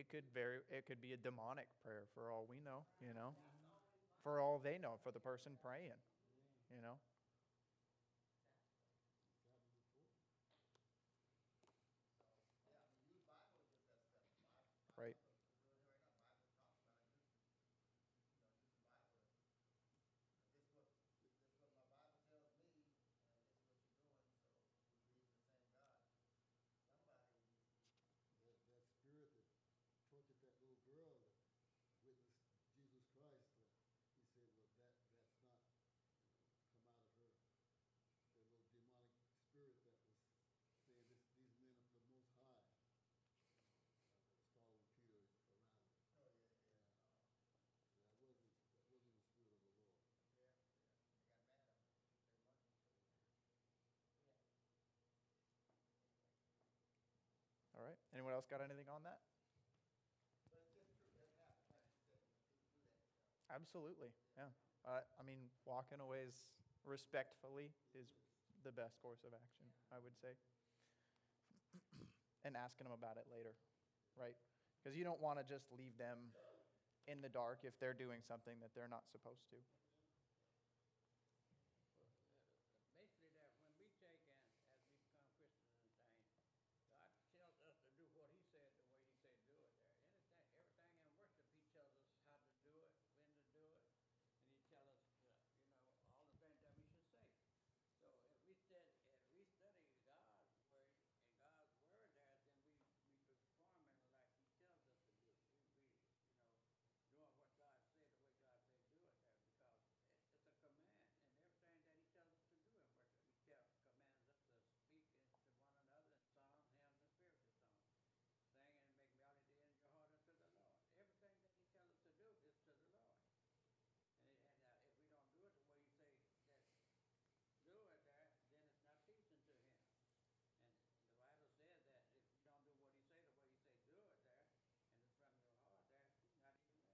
It could be a demonic prayer for all we know, for all they know, for the person praying, you know. Right. That spirit that tortured that little girl that witnessed Jesus Christ, he said, well, that's not come out of her. That little demonic spirit that was saying these men are the Most High, that was following Peter around. That wasn't the spirit of the Lord. All right. Anyone else got anything on that? Absolutely. Yeah. I mean, walking away respectfully is the best course of action, I would say. And asking them about it later, right? Because you don't want to just leave them in the dark if they're doing something that they're not supposed to. Basically, that when we take and as we become Christians and things, God tells us to do what He said the way He said do it. There, everything in worship, He tells us how to do it, when to do it, and He tells us, all the things that we should say. So if we study God's word and God's word there, then we perform it like He tells us to do. Doing what God said the way God said do it there, because it's a command, and everything that He tells us to do in worship, He commands us to speak to one another in psalms, hymns, and spiritual songs, sing and make melody in your heart unto the Lord. Everything that He tells us to do is to the Lord, and if we don't do it the way He say that do it there, then it's not pleasing to Him. And the Bible says that if you don't do what He say the way He say do it there, and it's from your heart there, He's not even there.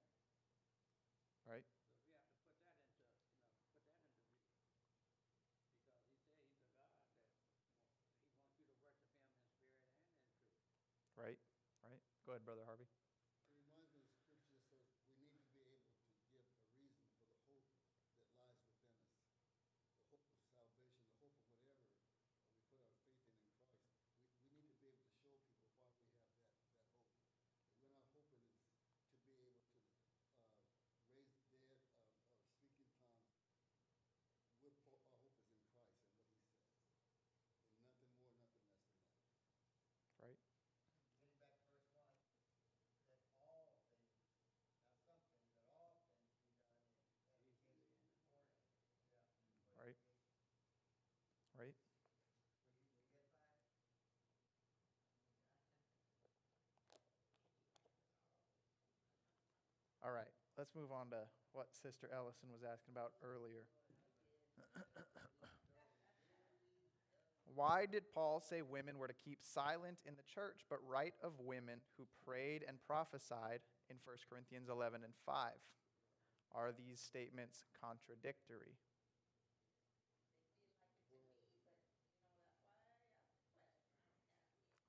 Right? So we have to put that into view, because He said He's a God that He wants you to worship Him in spirit and in truth. Right? Right? Go ahead, Brother Harvey. It reminds me of the scripture that says we need to be able to give a reason for the hope that lies within us. The hope of salvation, the hope of whatever we put our faith in Christ. We need to be able to show people why we have that hope. And we're not hoping to be able to raise the dead or speak in tongues. Our hope is in Christ and what He says. And nothing more, nothing less than that. Right? Getting back to verse 1, that all things, not some things, that all things be done in edification order. Yeah. Right? Right? We get that? All right. Let's move on to what Sister Ellison was asking about earlier. Why did Paul say women were to keep silent in the church, but write of women who prayed and prophesied in 1 Corinthians 11 and 5? Are these statements contradictory?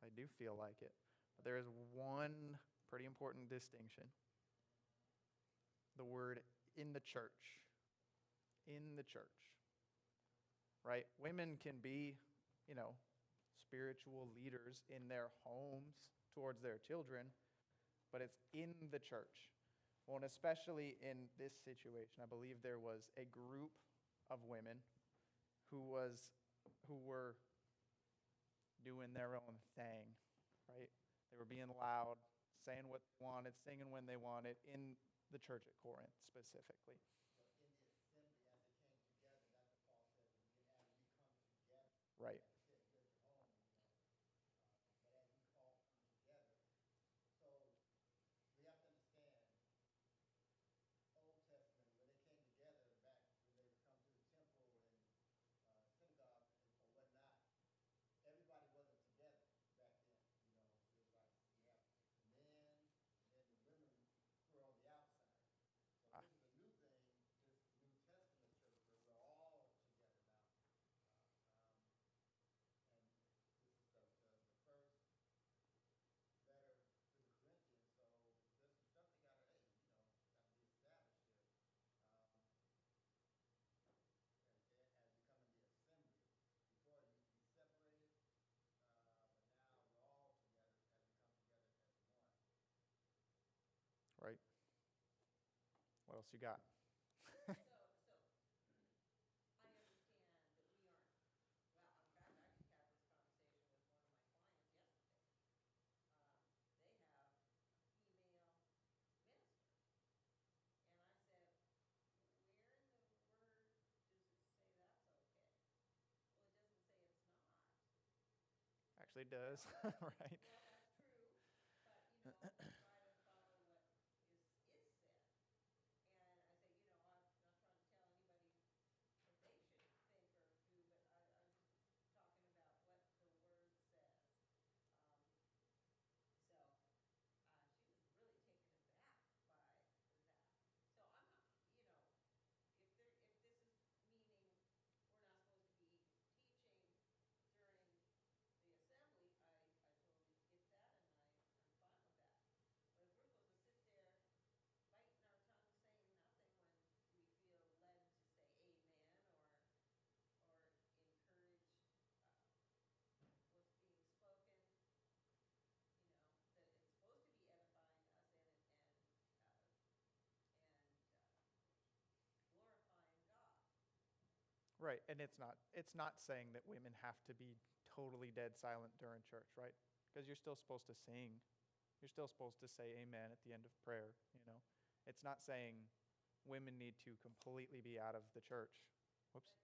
I do feel like it. But there is one pretty important distinction. The word in the church. In the church. Right? Women can be, spiritual leaders in their homes towards their children, but it's in the church. Well, and especially in this situation, I believe there was a group of women who were doing their own thing, right? They were being loud, saying what they wanted, singing when they wanted, in the church at Corinth specifically. But in the assembly, as they came together, that's what Paul said, as we come together. Right. Like you said, you're at your home, but as we all come together. So we have to understand, Old Testament, when they came together back, when they would come to the temple and synagogue or whatnot, everybody wasn't together back then. It was like you have the men and then the women who were on the outside. So this is a new thing, this New Testament church where we're all together now. What else you got? So, I understand that we aren't, well, in fact, I just had this conversation with one of my clients yesterday. They have a female minister. And I said, where in the word does it say that's okay? Well, it doesn't say it's not. Actually does, right? Well, that's true, but, we try to follow what is said. And I say, I'm not trying to tell anybody what they should think or do, but I'm just talking about what the word says. Um, so, she was really taken aback by that. So I'm not, if this is meaning we're not supposed to be teaching during the assembly, I totally get that, and I'm fine with that. But if we're supposed to sit there biting our tongue saying nothing when we feel led to say amen or encourage what's being spoken, that it's supposed to be edifying us and glorifying God. Right, and it's not saying that women have to be totally dead silent during church, right? Because you're still supposed to sing. You're still supposed to say amen at the end of prayer, It's not saying women need to completely be out of the church. Whoops.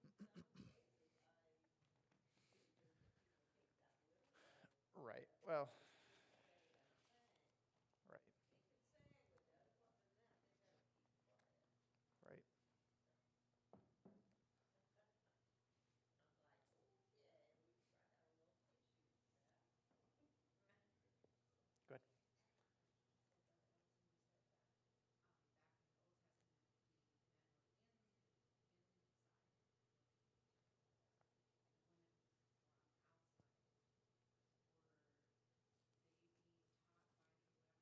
But in some cases, I think that people take that literally. Right. Well, They can say and sang. right, They can sing, but other than that, they better keep quiet. right. I'm like, okay, we might have a little issue with that. Good. Say something else when you said that. Back in the Old Testament, the men were inside, and the women were on the outside. Were they being taught by whoever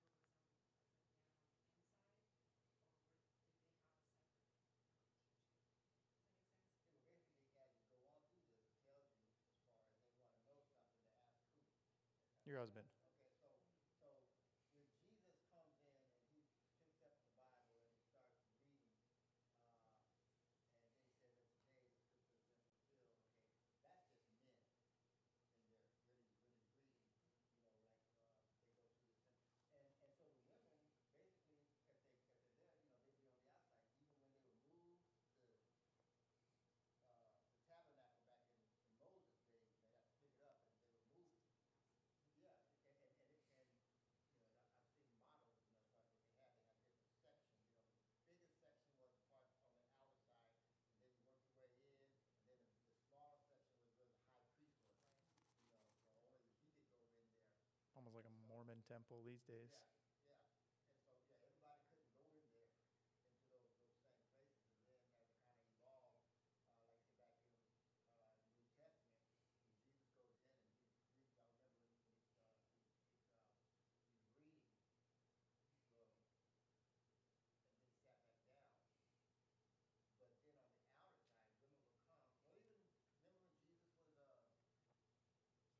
was on the man on the inside, or did they have a separate teaching? Does that make sense? Well, basically, as you go on through this, it tells you as far as they want to know something to ask who. Your husband. Okay, so when Jesus comes in and he picks up the Bible and he starts reading, and then he said that today the scripture has been fulfilled. Okay, that's just men in there really reading, like they go through this thing. And so the women basically, if they're there, they'd be on the outside. Even when they would move the tabernacle back in Moses' days, they had to pick it up and they would move it. Yeah, and I've seen models, that's what they had. They had different sections. The biggest section was the part on the outer side, and then you work your way in, and then the smaller section was where the high priest was. So only he could go in there. Almost like a So, Mormon temple these days. yeah. And so, everybody couldn't go in there into those same places. And then as it kind of evolved, like I said, back in the New Testament, when Jesus goes in and he reads, I remember when he's reading, and then he sat back down. But then on the outer side, women would come.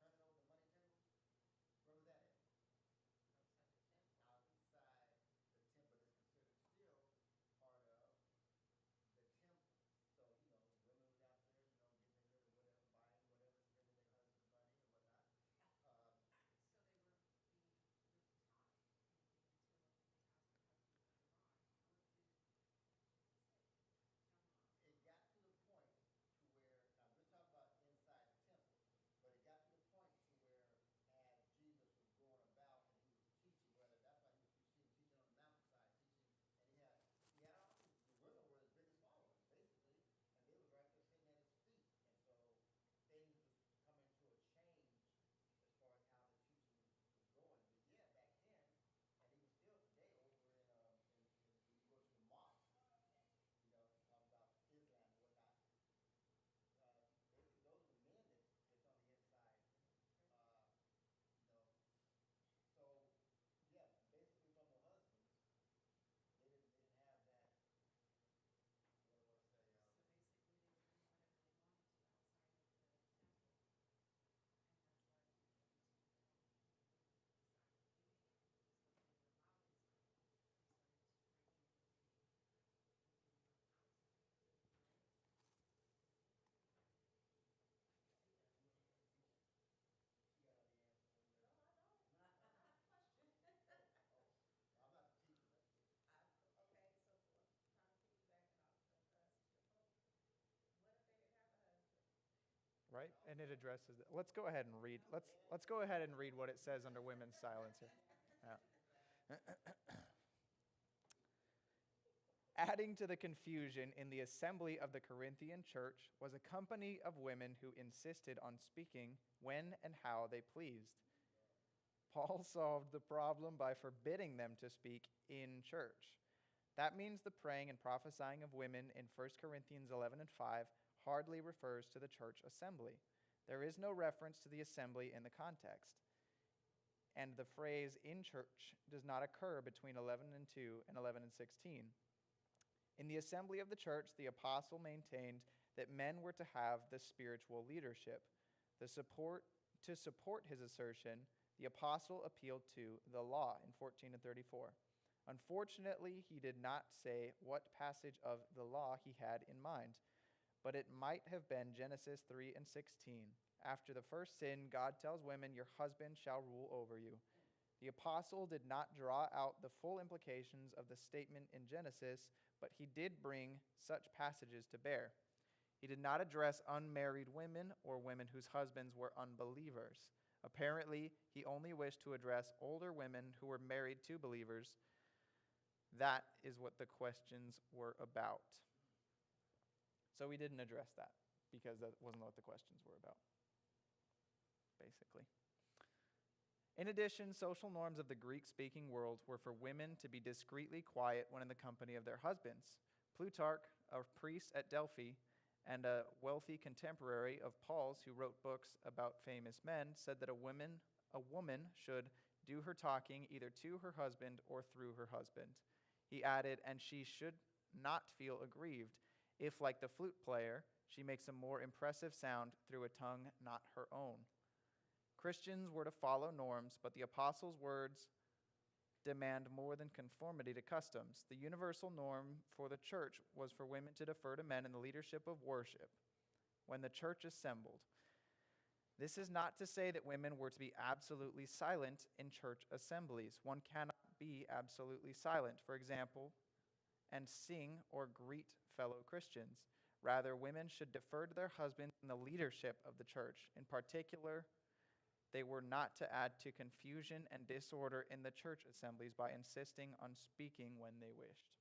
Well, even remember when Jesus was turning over the money table? Where was that at? Outside the tent. right? And it addresses it. Let's go ahead and read. Let's go ahead and read what it says under women's silence here. Yeah. Adding to the confusion in the assembly of the Corinthian church was a company of women who insisted on speaking when and how they pleased. Paul solved the problem by forbidding them to speak in church. That means the praying and prophesying of women in 1 Corinthians 11 and 5 hardly refers to the church assembly. There is no reference to the assembly in the context. And the phrase in church does not occur between 11 and 2 and 11 and 16. In the assembly of the church, the apostle maintained that men were to have the spiritual leadership. To support his assertion, the apostle appealed to the law in 14 and 34. Unfortunately, he did not say what passage of the law he had in mind, but it might have been Genesis 3 and 16. After the first sin, God tells women, "Your husband shall rule over you." The apostle did not draw out the full implications of the statement in Genesis, but he did bring such passages to bear. He did not address unmarried women or women whose husbands were unbelievers. Apparently, he only wished to address older women who were married to believers. That is what the questions were about. So we didn't address that because that wasn't what the questions were about, basically. In addition, social norms of the Greek-speaking world were for women to be discreetly quiet when in the company of their husbands. Plutarch, a priest at Delphi, and a wealthy contemporary of Paul's who wrote books about famous men, said that a woman should do her talking either to her husband or through her husband. He added, and she should not feel aggrieved if, like the flute player, she makes a more impressive sound through a tongue not her own. Christians were to follow norms, but the apostles' words demand more than conformity to customs. The universal norm for the church was for women to defer to men in the leadership of worship when the church assembled. This is not to say that women were to be absolutely silent in church assemblies. One cannot be absolutely silent, for example, and sing or greet fellow Christians. Rather, women should defer to their husbands in the leadership of the church. In particular, they were not to add to confusion and disorder in the church assemblies by insisting on speaking when they wished.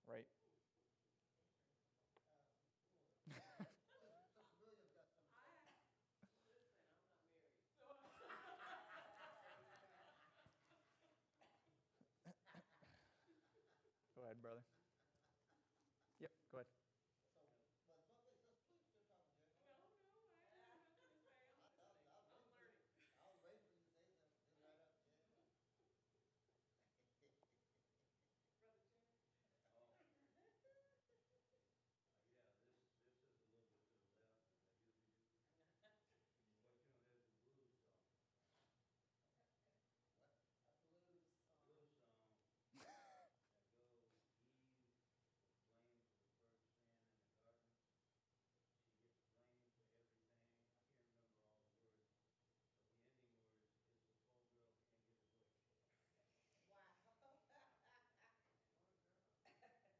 Right. Go ahead, brother. Yep, go ahead. Never heard it. No. So add to the confusion is what you just said, because, I mean, basically, even with just the men, there still could be confusion alone. And so I heard you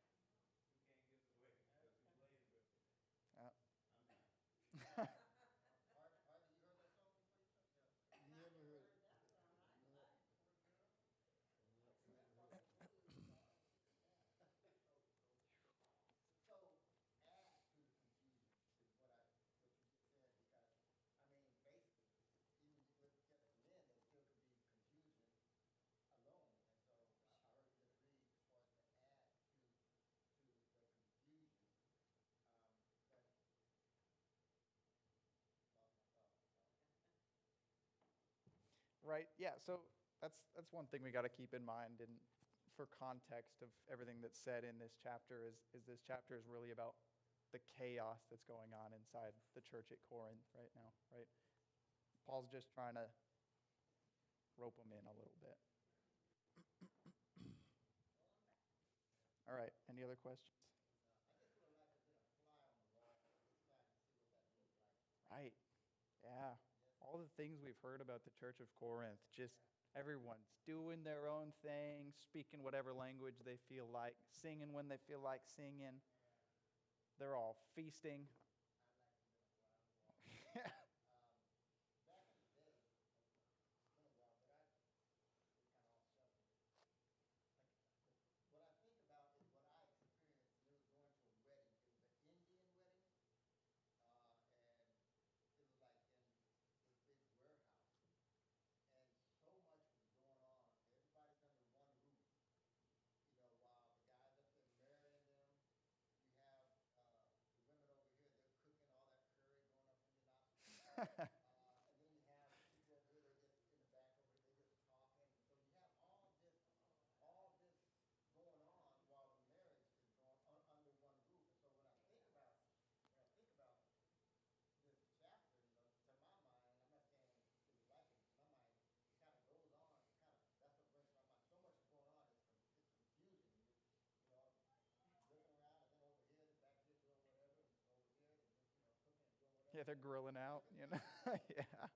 just read as far as to add to the confusion. But lost my thought. Right. Yeah. So that's one thing we got to keep in mind, and for context of everything that's said in this chapter is this chapter is really about the chaos that's going on inside the church at Corinth right now. Right. Paul's just trying to rope them in a little bit. All right. Any other questions? I just would have liked to have been a fly on the wall this time to see what that looked like. Right. Yeah. All the things we've heard about the Church of Corinth, just everyone's doing their own thing, speaking whatever language they feel like, singing when they feel like singing. They're all feasting. I'd like to know where I was walking. Back in the day, it's been a while, but it's kind of off subject. What I think about is what I experienced, and it was going to a wedding. It was an Indian wedding, and it was like in this big warehouse, and so much was going on. Everybody's under one roof, while the guys up there marrying them, you have the women over here, they're cooking all that curry going up in your nostrils. And then you have people over here, they're just in the back over here, they're just talking. So you have all this going on while the marriage is going on under one roof. And so when I think about this chapter, to my mind, I'm not saying it was like it, to my mind, it kind of goes on. That's what brings to my mind. So much is going on. It's confusing. Looking around, and then over here, and back here doing whatever, and over here, and just cooking and doing whatever. Yeah, they're grilling out, you know. Yeah.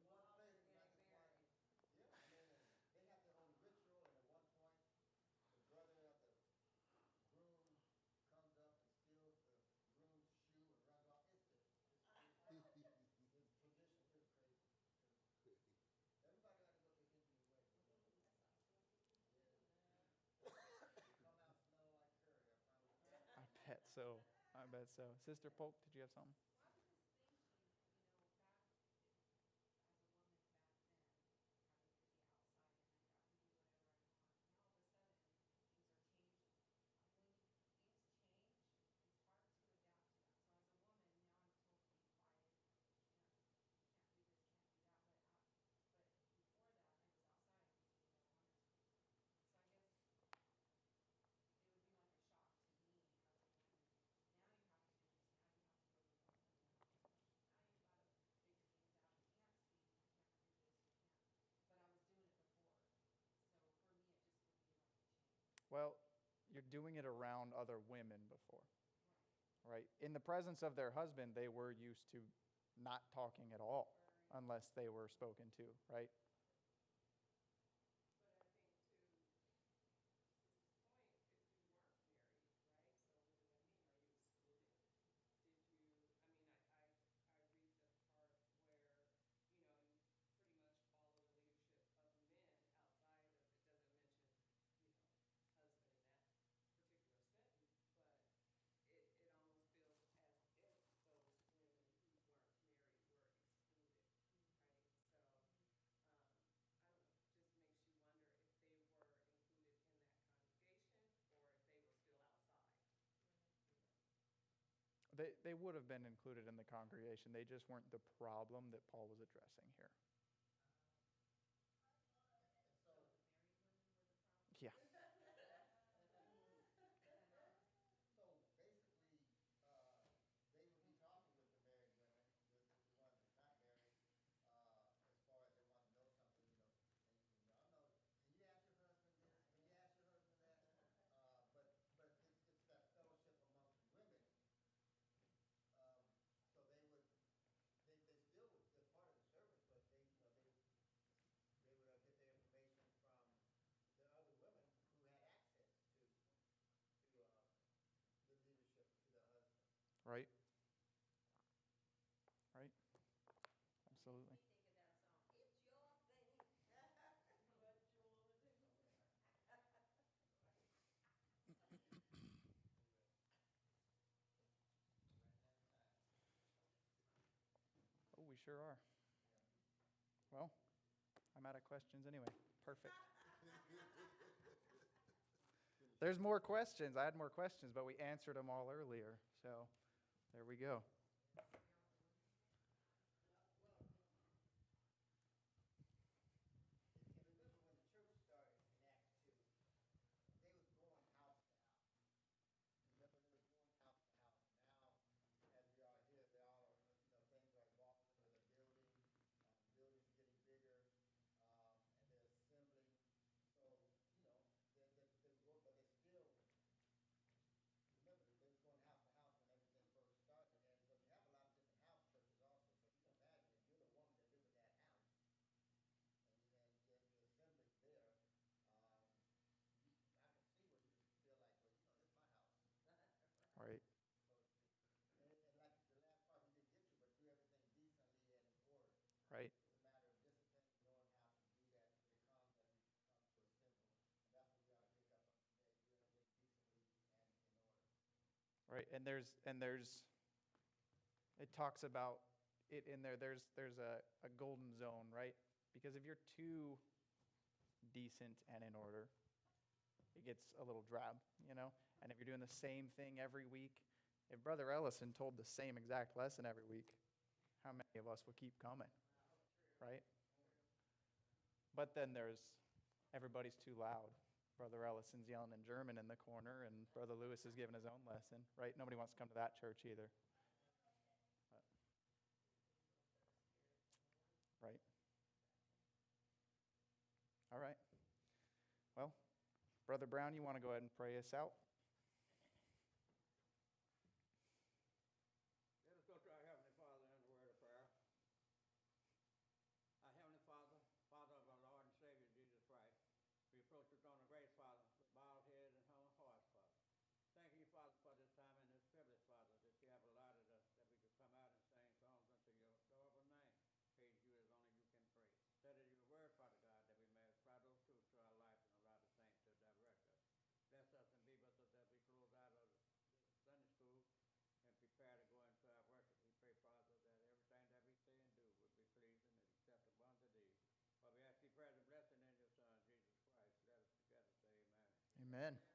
Yeah, and one place, and I just want, yeah, I mean, and they have their own ritual, and at one point, the brother of the groom comes up and steals the groom's shoe and runs off. The tradition is crazy. Everybody ought to go to an Indian wedding. Come out smelling like curry, I promise you. I bet so. I bet so. Sister Polk, did you have something? Well, I was just thinking, back as a woman back then, having to be outside and I got to do whatever I want. Now all of a sudden, things are changing. When things change, it's hard to adapt to that. So as a woman, now I'm told to be quiet. You can't do this, can't do that. But before that, I was outside and could do what I wanted to do. So I guess it would be like a shock to me as a woman. Now you have to do this. Now you have to go to the husband. Now you've got to figure things out. You can't speak. You can't do this. You can't. But I was doing it before. So for me, it just would be like a change. Well, you're doing it around other women before, Right. right? In the presence of their husband, they were used to not talking at all unless they were spoken to, right? But I think to Sister's point, if you weren't married, right? So what does that mean? Are you excluded? Did you, I mean, I read the part where, you pretty much follow the leadership of men outside of, it doesn't mention, husband in that particular sentence, but it almost feels as if those women who weren't married were excluded, right? So, I don't know, just makes you wonder if they were included in that congregation or if they were still outside. They would have been included in the congregation. They just weren't the problem that Paul was addressing here. And So so, the married women were the problem? Yeah. so basically, they would be talking with the married women, the ones that's not married, as far as they want to know something, and y'all know, can you ask your husband this? Can you ask your husband that? But it's that fellowship amongst women. So they still would, they're part of the service, but they would get their information from the other women who had access to the leadership, to the husband. Right? Right? Absolutely. Me think of that song, it's your thing. What you wanna do? Oh, we sure are. Well, I'm out of questions anyway. Perfect. There's more questions. I had more questions, but we answered them all earlier. So there we go. And remember when the church started in Acts 2, they was going house to house. Remember, they was going house to house. Now, as we are here, they all, things are evolving with the buildings getting bigger, and they're assembling. So, but they still, remember, they was going house to house when everything first started, but right? And it talks about it in there. There's a golden zone, right? Because if you're too decent and in order, it gets a little drab, you know? And if you're doing the same thing every week, if Brother Ellison told the same exact lesson every week, how many of us would keep coming, right? But then there's everybody's too loud. Brother Ellison's yelling in German in the corner, and Brother Lewis is giving his own lesson, right? Nobody wants to come to that church either. Right? All right. Well, Brother Brown, you want to go ahead and pray us out? Let us go to our Heavenly Father in the word of prayer. Our Heavenly Father, Father of our Lord and Savior Jesus Christ, we approach your throne of grace, Father, with bowed heads and humble hearts, Father. Thanking you, Father, for this time and this privilege, Father, that you have allotted us, that we could come out and sing songs unto your adorable name. Praise you as only you can praise. Study your word, Father God, that we may apply those truths to our life and allow the saints to direct us. Bless us and be with us as we close out of the Sunday school and prepare to go into our worship. We pray, Father, that everything that we say and do would be pleasing and acceptable unto thee. For we ask you prayer and blessing in your Son, Jesus Christ. Let us together say amen. Amen.